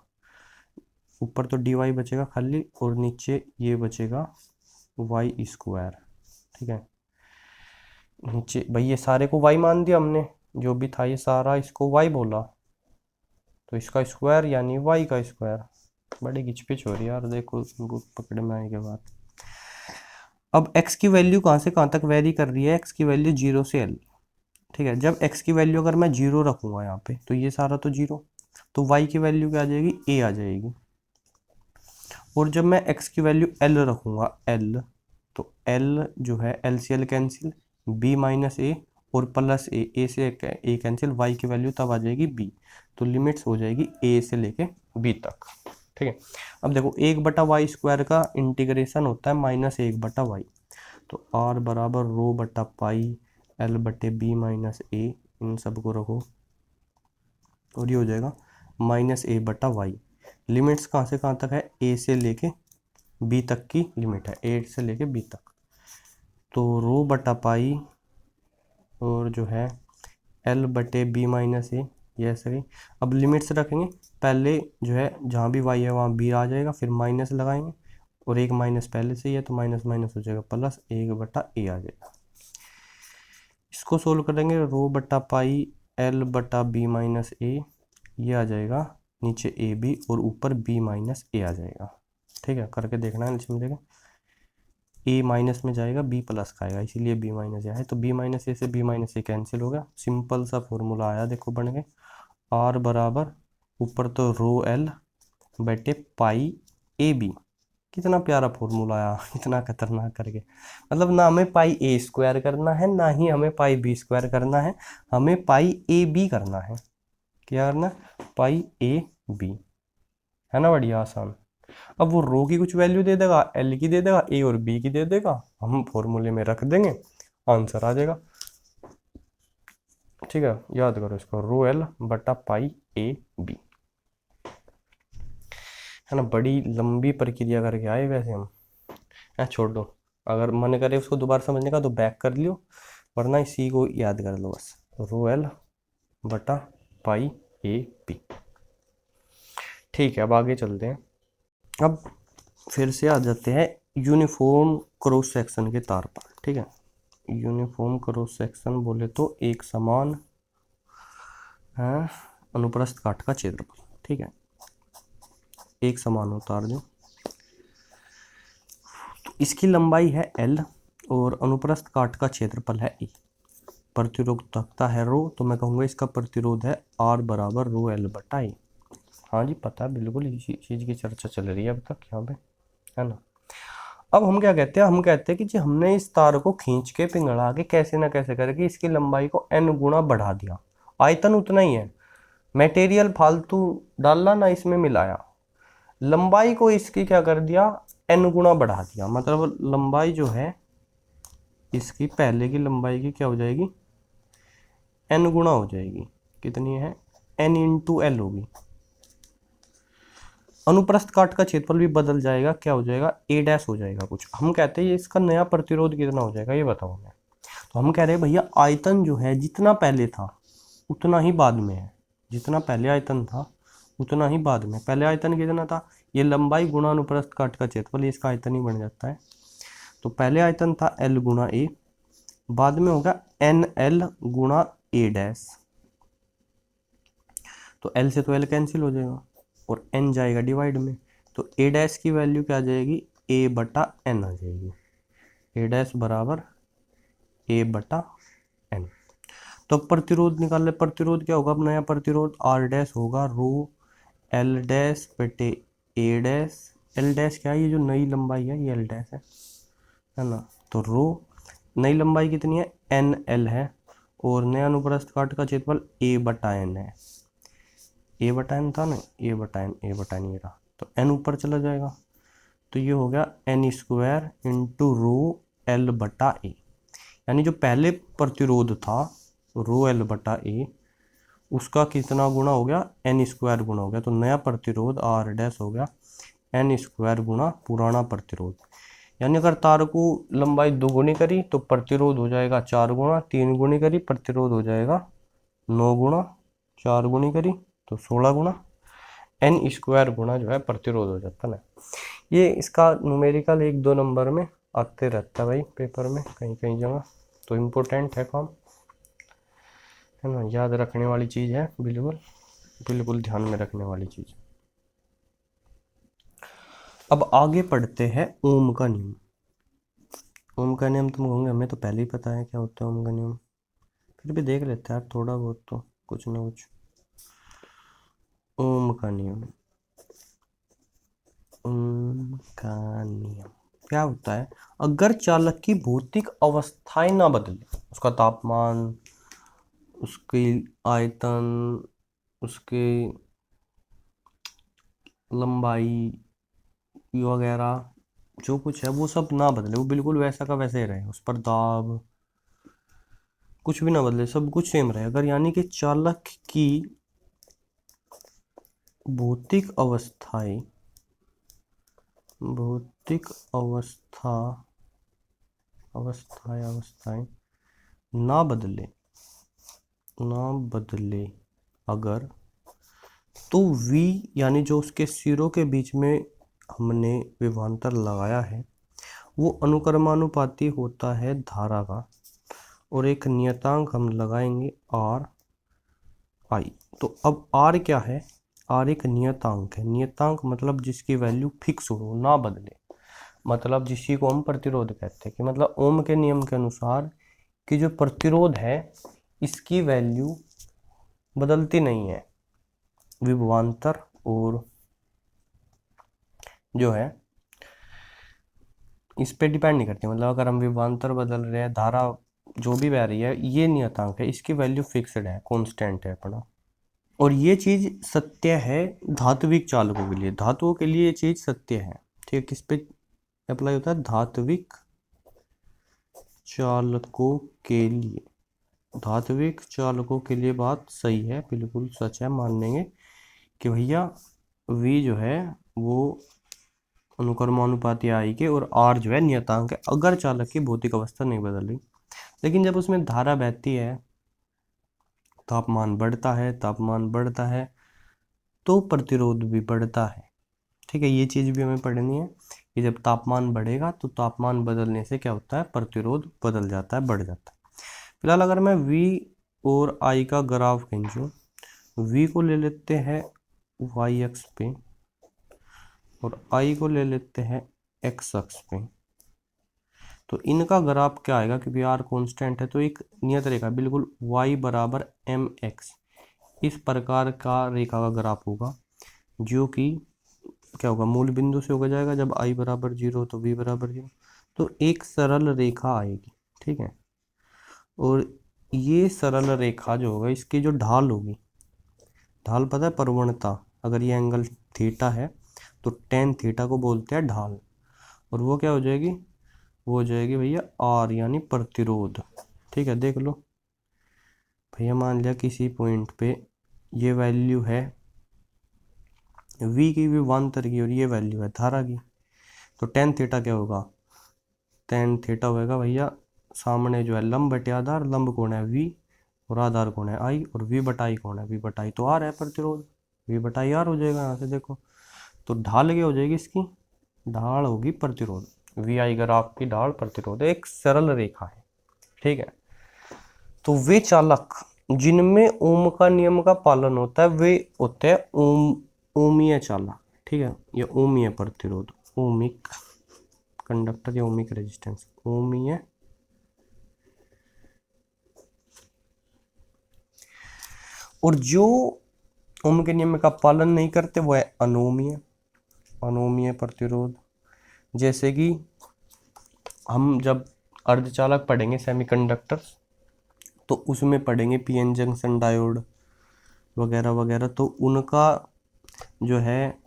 ऊपर तो डी वाई बचेगा खाली, और नीचे ये बचेगा वाई स्क्वायर, ठीक है। नीचे भाई ये सारे को y मान दिया हमने, जो भी था ये सारा इसको y बोला, तो इसका स्क्वायर यानी y का स्क्वायर। बड़ी घिचपिच हो रही है यार, देखो इनको पकड़े में आने के बाद। अब x की वैल्यू कहाँ से कहाँ तक वेरी कर रही है, x की वैल्यू 0 से l। ठीक है, जब x की वैल्यू अगर मैं 0 रखूंगा यहाँ पे तो ये सारा तो 0, तो y की वैल्यू क्या आ जाएगी, a आ जाएगी। और जब मैं x की वैल्यू l रखूंगा l, तो l जो है l से l कैंसिल, b माइनस ए और प्लस ए से ए कैंसिल, y की वैल्यू तब आ जाएगी b। तो लिमिट्स हो जाएगी a से लेके b तक। ठीक है, अब देखो 1/y स्क्वायर का इंटीग्रेशन होता है -1/y, तो r बराबर रो बटा पाई l बटे b माइनस ए, इन सबको रखो और ये हो जाएगा -a/y। लिमिट्स कहाँ से कहाँ तक है, a से लेके b तक की लिमिट है, a से लेके b तक। तो रो बटा पाई और जो है l बटे b माइनस ए, ये ऐसे ही। अब लिमिट्स रखेंगे, पहले जो है जहाँ भी y है वहाँ b आ जाएगा, फिर माइनस लगाएंगे और एक माइनस पहले से ही है तो माइनस माइनस हो जाएगा प्लस 1/a आ जाएगा। इसको सोल्व करेंगे, रो बटा पाई l बटा b माइनस ए, ये आ जाएगा नीचे ए बी और ऊपर b माइनस ए आ जाएगा। ठीक है, करके देखना है, इसमें देखें a माइनस में जाएगा b प्लस का आएगा, इसीलिए b माइनस है, तो b माइनस ए से b माइनस ए कैंसिल हो गया। सिंपल सा फॉर्मूला आया, देखो बन गए r बराबर ऊपर तो रो l बटे पाई ए बी। कितना प्यारा फॉर्मूला आया, इतना खतरनाक करके। मतलब ना हमें पाई ए स्क्वायर करना है, ना ही हमें पाई बी स्क्वायर करना है, हमें पाई ए बी करना है। क्या करना, पाई ए बी, है ना, बढ़िया आसान। अब वो रो की कुछ वैल्यू दे देगा, एल की दे देगा, ए और बी की दे देगा, हम फॉर्मूले में रख देंगे, आंसर आ जाएगा। ठीक है, याद करो इसको, रो एल बटा पाई ए बी, है ना। बड़ी लंबी प्रक्रिया करके आए वैसे हम, छोड़ दो, अगर मन करे उसको दोबारा समझने का तो बैक कर लियो, वरना इसी को याद कर लो बस, रो एल बटा पाई ए बी। ठीक है, अब आगे चलते हैं। अब फिर से आ जाते हैं यूनिफॉर्म क्रॉस सेक्शन के तार पर। ठीक है, यूनिफॉर्म क्रॉस सेक्शन बोले तो एक समान है अनुप्रस्थ काट का क्षेत्रफल। ठीक है, एक समान हो तार जो, तो इसकी लंबाई है l और अनुप्रस्थ काट का क्षेत्रफल है e, प्रतिरोधकता है रो, तो मैं कहूँगा इसका प्रतिरोध है r बराबर रो एल बटा ए। हाँ जी, पता है, बिल्कुल इसी चीज़ की चर्चा चल रही है अब तक यहाँ पे, है ना। अब हम क्या कहते हैं, हम कहते हैं कि जी हमने इस तार को खींच के पिघला के कैसे ना कैसे करके इसकी लंबाई को n गुना बढ़ा दिया, आयतन उतना ही है, मटेरियल फालतू डालना ना इसमें मिलाया, लंबाई को इसकी क्या कर दिया, n गुना बढ़ा दिया। मतलब लंबाई जो है इसकी पहले की लंबाई की क्या हो जाएगी, n गुना हो जाएगी। कितनी है, n इंटू एल होगी। अनुप्रस्थ काट का क्षेत्रफल भी बदल जाएगा, क्या हो जाएगा, a डैश हो जाएगा कुछ। हम कहते हैं इसका नया प्रतिरोध कितना हो जाएगा, ये बताओ हमें। तो हम कह रहे हैं भैया आयतन जो है जितना पहले था उतना ही बाद में है, जितना पहले आयतन था उतना ही बाद में। पहले आयतन कितना था, ये लंबाई गुणा अनुप्रस्थ काट का क्षेत्रफल, इसका आयतन ही बन जाता है। तो पहले आयतन था l गुणा ए, बाद में होगा एन एल गुणा ए डैश, तो l से तो l कैंसिल हो जाएगा और n जाएगा डिवाइड में, तो a डैश की वैल्यू क्या आ जाएगी, a बटा n आ जाएगी, a डैश बराबर a बटा n। तो प्रतिरोध निकाल ले, प्रतिरोध क्या होगा, अब नया प्रतिरोध r डैश होगा रो l डैश बटे a डैश, l डैश क्या है, ये जो नई लंबाई है ये l डैश है ना। तो रो नई लंबाई कितनी है, एन एल है, और नया अनुप्रस्थ काट का क्षेत्रफल a बटा n है, a बटा n था ना, a बटा n ये रहा, तो n ऊपर चला जाएगा, तो ये हो गया n square into rho L बटा ए। यानी जो पहले प्रतिरोध था रो एल बटा ए, उसका कितना गुना हो गया, n स्क्वायर गुना हो गया, तो नया प्रतिरोध r डैश हो गया n स्क्वायर गुना पुराना प्रतिरोध। यानी अगर तार को लंबाई 2 गुनी करी तो प्रतिरोध हो जाएगा 4 गुना, 3 गुनी करी प्रतिरोध हो जाएगा 9 गुना, 4 गुनी करी तो 16 गुना, n स्क्वायर गुना जो है प्रतिरोध हो जाता है। ये इसका न्यूमेरिकल 1-2 नंबर में आते रहता है भाई पेपर में कहीं कहीं जगह, तो इम्पोर्टेंट है काम, है ना, याद रखने वाली चीज़ है, बिल्कुल बिल्कुल ध्यान में रखने वाली चीज़। अब आगे पढ़ते हैं ओम का नियम। ओम का नियम तुम कहोगे हमें तो पहले ही पता है क्या होता है ओम का नियम, फिर भी देख लेते हैं यार थोड़ा बहुत तो, कुछ ना कुछ। ओम का नियम, ओम का नियम क्या होता है? अगर चालक की भौतिक अवस्थाएं ना बदले, उसका तापमान, उसकी आयतन, उसकी लंबाई वगैरह, जो कुछ है वो सब ना बदले, वो बिल्कुल वैसा का वैसे ही रहे, उस पर दाब कुछ भी ना बदले, सब कुछ सेम रहे, अगर यानी कि चालक की भौतिक अवस्थाएं, भौतिक अवस्थाएं ना बदले, अगर, तो V यानी जो उसके सिरों के बीच में हमने विभवांतर लगाया है वो अनुक्रमानुपाती होता है धारा का, और एक नियतांक हम लगाएंगे RI। तो अब R क्या है? R एक नियतांक है। नियतांक मतलब जिसकी वैल्यू फिक्स हो, ना बदले, मतलब जिसी को हम प्रतिरोध कहते हैं, कि मतलब ओम के नियम के अनुसार कि जो प्रतिरोध है इसकी वैल्यू बदलती नहीं है, विभवांतर और जो है इस पे डिपेंड नहीं करती, मतलब अगर हम विभवांतर बदल रहे हैं, धारा जो भी बह रही है, ये नियतांक है, इसकी वैल्यू फिक्स्ड है, कांस्टेंट है अपना। और ये चीज सत्य है धात्विक चालकों के लिए, धातुओं के लिए ये चीज सत्य है, ठीक है। किस पे अप्लाई होता है? धात्विक चालकों के लिए, धात्विक चालकों के लिए बात सही है, बिल्कुल सच है, मान लेंगे कि भैया V जो है वो अनुक्रमानुपाती आई के, और R जो है नियतांक है, अगर चालक की भौतिक अवस्था नहीं बदल रही। लेकिन जब उसमें धारा बहती है, तापमान बढ़ता है तो प्रतिरोध भी बढ़ता है, ठीक है। ये चीज़ भी हमें पढ़नी है कि जब तापमान बढ़ेगा तो तापमान बदलने से क्या होता है? प्रतिरोध बदल जाता है, बढ़ जाता है। फिलहाल अगर मैं V और I का ग्राफ खींचूं, V को ले लेते हैं y अक्ष पे और I को ले लेते हैं x अक्ष पे, तो इनका ग्राफ क्या आएगा? क्योंकि R कांस्टेंट है तो एक नियत रेखा बिल्कुल y बराबर mx, इस प्रकार का रेखा का ग्राफ होगा, जो कि क्या होगा? मूल बिंदु से होकर जाएगा, जब I बराबर 0 तो V बराबर 0, तो एक सरल रेखा आएगी, ठीक है। और ये सरल रेखा जो होगा, इसकी जो ढाल होगी, ढाल पता है प्रवणता, अगर ये एंगल थीटा है तो टेन थीटा को बोलते हैं ढाल, और वो क्या हो जाएगी? वो हो जाएगी भैया R यानी प्रतिरोध, ठीक है। देख लो भैया, मान लिया किसी पॉइंट पे ये वैल्यू है V की, विभवांतर की, और ये वैल्यू है धारा की, तो टेन थीटा क्या होगा? टेन थीटा होगा भैया, सामने जो है लंब बटे आधार, लंब कौन है? V, और आधार कौन है? I, और V बटा I कौन है? V बटा I तो R है प्रतिरोध, V बटा I R हो जाएगा यहाँ से, देखो। तो ढाल क्या हो जाएगी इसकी? ढाल होगी प्रतिरोध, VI ग्राफ की ढाल प्रतिरोध, एक सरल रेखा है, ठीक है। तो वे चालक जिनमें ओम का नियम का पालन होता है वे होते हैं ओमीय चालक, ठीक है। ये ओमीय प्रतिरोध, ओमिक कंडक्टर या ओमिक रेजिस्टेंस, ओमीय। और जो ओम के नियम का पालन नहीं करते वो है अनोमीय, अनोमीय प्रतिरोध। जैसे कि हम जब अर्धचालक पढ़ेंगे सेमीकंडक्टर्स, तो उसमें पढ़ेंगे पीएन जंक्शन डायोड वगैरह वगैरह, तो उनका जो है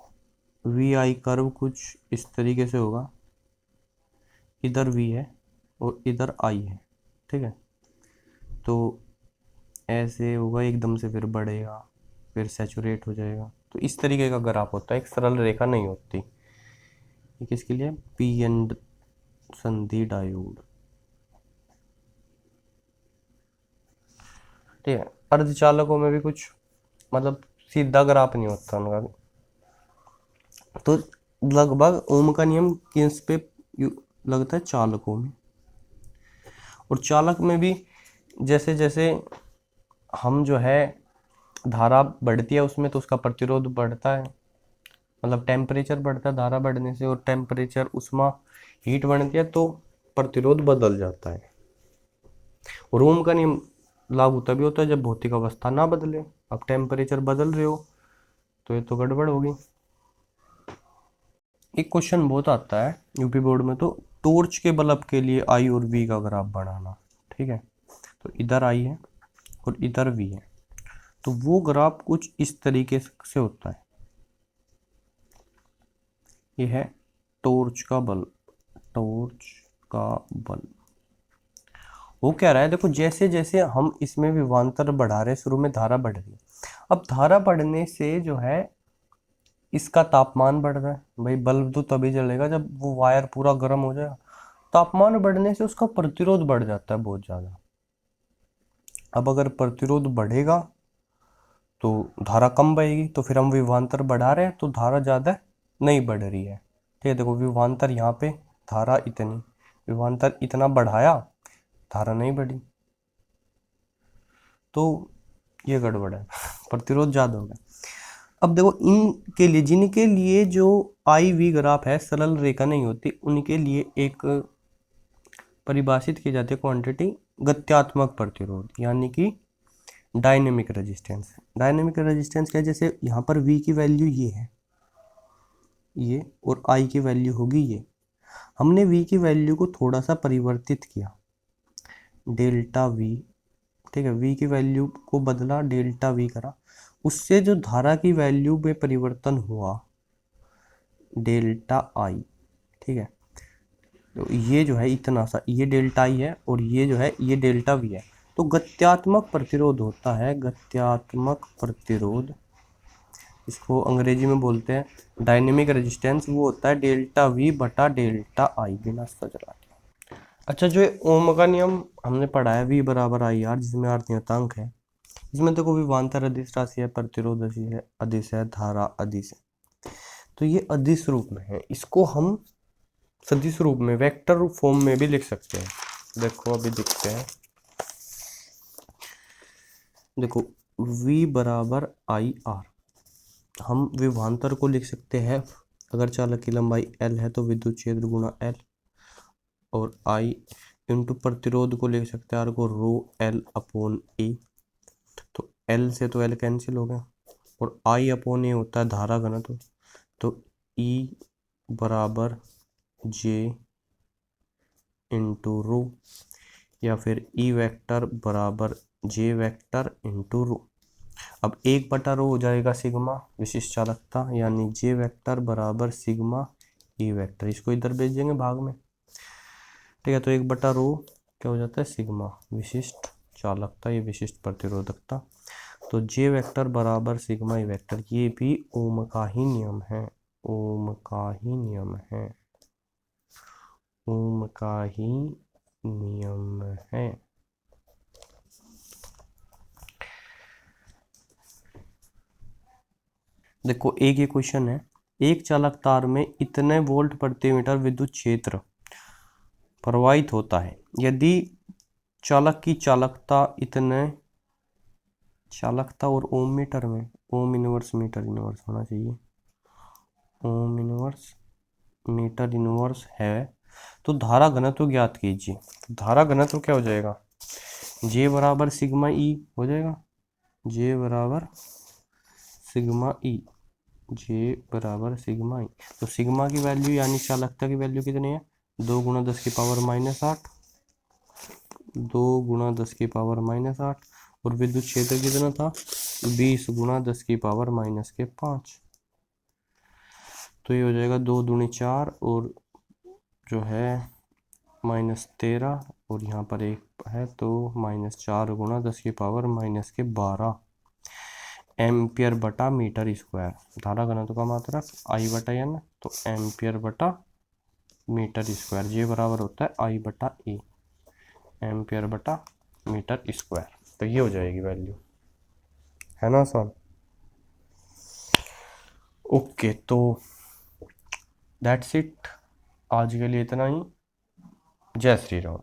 VI कर्व कुछ इस तरीके से होगा, इधर V है और इधर I है, ठीक है। तो ऐसे होगा, एकदम से फिर बढ़ेगा, फिर सैचुरेट हो जाएगा, तो इस तरीके का ग्राफ होता है, एक सरल रेखा नहीं होती। ये किसके लिए? पीएन संधि डायोड, ठीक है। अर्धचालकों में भी कुछ मतलब सीधा ग्राफ नहीं होता उनका भी। तो लगभग ओम का नियम किस पे लगता है? चालकों में। और चालक में भी जैसे जैसे हम जो है धारा बढ़ती है उसमें, तो उसका प्रतिरोध बढ़ता है, मतलब टेम्परेचर बढ़ता है धारा बढ़ने से, और टेम्परेचर उष्मा हीट बढ़ती है तो प्रतिरोध बदल जाता है। और ओम का नियम लागू तभी होता है जब भौतिक अवस्था ना बदले। अब टेम्परेचर बदल रहे हो तो ये तो गड़बड़ होगी। एक क्वेश्चन बहुत आता है यूपी बोर्ड में, तो टॉर्च के बल्ब के लिए आई और वी का ग्राफ बनाना। ठीक है, तो इधर आई है और इधर वी है, तो वो ग्राफ कुछ इस तरीके से होता है। ये है टॉर्च का बल्ब, टॉर्च का बल्ब। वो कह रहा है देखो, जैसे जैसे हम इसमें विभवांतर बढ़ा रहे हैं, शुरू में धारा बढ़ रही है, अब धारा बढ़ने से जो है इसका तापमान बढ़ रहा है। भाई बल्ब तो तभी जलेगा जब वो वायर पूरा गर्म हो जाएगा। तापमान बढ़ने से उसका प्रतिरोध बढ़ जाता है बहुत ज़्यादा। अब अगर प्रतिरोध बढ़ेगा तो धारा कम बहेगी, तो फिर हम विभवांतर बढ़ा रहे हैं तो धारा ज़्यादा नहीं बढ़ रही है। ठीक है, देखो विभवांतर यहाँ पे, धारा इतनी, विभवांतर इतना बढ़ाया, धारा नहीं बढ़ी, तो ये गड़बड़ है प्रतिरोध ज़्यादा हो गया। अब देखो इनके लिए, जिनके लिए जो आई वी ग्राफ है सरल रेखा नहीं होती, उनके लिए एक परिभाषित की जाती है क्वांटिटी गत्यात्मक प्रतिरोध, यानी कि डायनेमिक रेजिस्टेंस। डायनेमिक रेजिस्टेंस क्या है, जैसे यहाँ पर वी की वैल्यू ये है, ये, और आई की वैल्यू होगी ये। हमने वी की वैल्यू को थोड़ा सा परिवर्तित किया, डेल्टा वी। ठीक है, वी की वैल्यू को बदला, डेल्टा वी करा, उससे जो धारा की वैल्यू में परिवर्तन हुआ, डेल्टा आई। ठीक है, तो ये जो है इतना सा, ये डेल्टा आई है, और ये जो है ये डेल्टा वी है। तो गत्यात्मक प्रतिरोध होता है, गत्यात्मक प्रतिरोध, इसको अंग्रेजी में बोलते हैं डायनेमिक रेजिस्टेंस, वो होता है डेल्टा वी बटा डेल्टा आई, बिना सजरा के। अच्छा, जो ओम का नियम हमने पढ़ा है, वी बराबर आई आर, जिसमें आर नियतांक है, इसमें देखो विभवांतर अदिश राशि है, प्रतिरोध अदिश है, धारा अदिश है, तो ये अदिश रूप में है। इसको हम सदिश रूप में, वेक्टर फॉर्म में भी लिख सकते हैं। देखो अभी दिखते हैं, देखो v बराबर आई आर, हम विभवांतर को लिख सकते हैं, अगर चालक की लंबाई l है तो विद्युत क्षेत्र गुणा l, और I इंटू प्रतिरोध को लिख सकते हैं, आर को रो एल अपॉन ए, तो l से तो l कैंसिल हो गया, और I अपॉन ए होता है धारा घनत्व, तो E बराबर J इंटू रो, या फिर E वेक्टर बराबर J वेक्टर इंटू रो। अब 1/रो हो जाएगा सिग्मा विशिष्ट चालकता, यानी J वेक्टर बराबर सिग्मा E वेक्टर, इसको इधर भेज देंगे भाग में। ठीक है, तो 1/रो क्या हो जाता है, सिग्मा विशिष्ट चालकता, ये विशिष्ट प्रतिरोधकता, तो J वेक्टर बराबर सिग्मा E वेक्टर। ये भी ओम का ही नियम है, ओम का ही नियम है, ओम का ही नियम है। देखो एक ये क्वेश्चन है, एक चालक तार में इतने वोल्ट प्रति मीटर विद्युत क्षेत्र प्रवाहित होता है, यदि चालक की चालकता इतने, चालकता और ओम मीटर में, ओम इनवर्स मीटर इनवर्स होना चाहिए, ओम इनवर्स मीटर इनवर्स है, तो धारा घनत्व ज्ञात कीजिए। तो धारा घनत्व क्या हो जाएगा, J बराबर सिग्मा E हो जाएगा, J बराबर सिग्मा E, J बराबर सिग्मा E। तो सिग्मा की वैल्यू यानी चालकता की वैल्यू कितनी है, 2 गुणा 10 की पावर -8, 2 गुणा 10 की पावर -8, और विद्युत क्षेत्र कितना था, 20 गुणा 10 की पावर -5, तो ये हो जाएगा 2 दूनी 4, और जो है -13, और यहाँ पर एक है तो -4 गुणा 10 की पावर -12 एम्पियर बटा मीटर स्क्वायर। धारा घनत्व का मात्रक आई बटा एन, तो एम्पियर बटा मीटर स्क्वायर, जे बराबर होता है आई बटा ए, एम्पियर बटा मीटर स्क्वायर। तो ये हो जाएगी वैल्यू, है ना आसान। ओके, तो दैट्स इट, आज के लिए इतना ही। जय श्री राम।